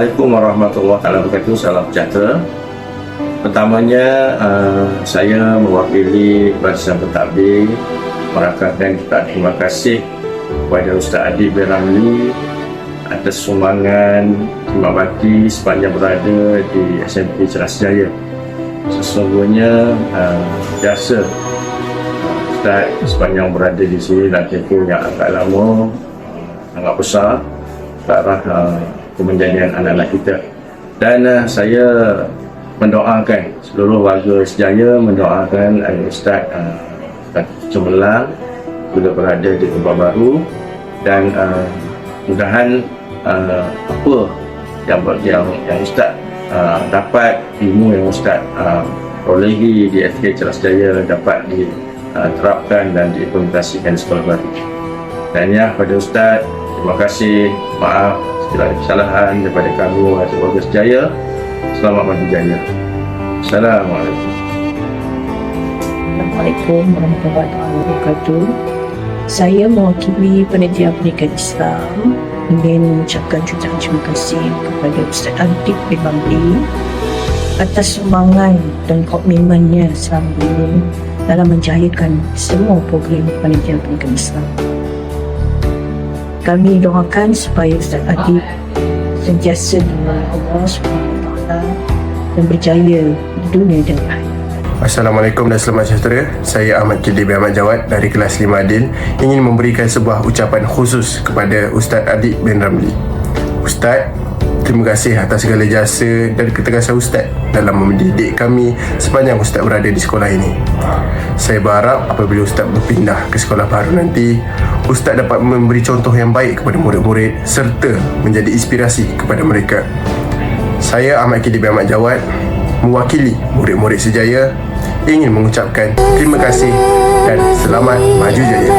Assalamualaikum warahmatullahi wabarakatuh. Salam sejahtera. Pertamanya, saya mewakili Barisan Pentadbir merakamkan terima kasih kepada Ustaz Adib bin Ramli atas sumbangan khidmat bakti sepanjang berada di SMP Ceras Jaya. Sesungguhnya jasa Ustaz sepanjang berada di sini dan tempoh yang agak lama, sangat besar ke arah kemenjadian anak-anak kita. Dan saya mendoakan seluruh warga Sejaya, mendoakan Ustaz cemerlang bila berada di tempat baru, dan mudahan apa yang Ustaz dapat, ilmu yang Ustaz perolehi di FK Ceras Jaya dapat diterapkan dan diimplementasikan sekolah baru. Dan ya, pada Ustaz, terima kasih, maaf segala kesalahan daripada kami atau warga Sejaya. Selamat maju jaya. Assalamualaikum. Assalamualaikum warahmatullahi wabarakatuh. Saya mewakili Panitia Pendidikan Islam ingin mengucapkan jutaan terima kasih kepada Ustaz Adib bin Ramli atas sumbangan dan komitmennya selama ini dalam menjayakan semua program Panitia Pendidikan Islam. Kami doakan supaya Ustaz Adib sentiasa dimulai Allah SWT dan berjaya di dunia dan akhirat. Assalamualaikum dan selamat sejahtera. Saya Ahmad Kiddi bin Ahmad Jawad dari kelas 5 Adil ingin memberikan sebuah ucapan khusus kepada Ustaz Adib bin Ramli. Ustaz, terima kasih atas segala jasa dan ketegasan Ustaz dalam mendidik kami sepanjang Ustaz berada di sekolah ini. Saya berharap apabila Ustaz berpindah ke sekolah baru nanti, Ustaz dapat memberi contoh yang baik kepada murid-murid serta menjadi inspirasi kepada mereka. Saya Ahmad Kiddi bin Ahmad Jawad mewakili murid-murid Sejaya ingin mengucapkan terima kasih dan selamat maju jaya.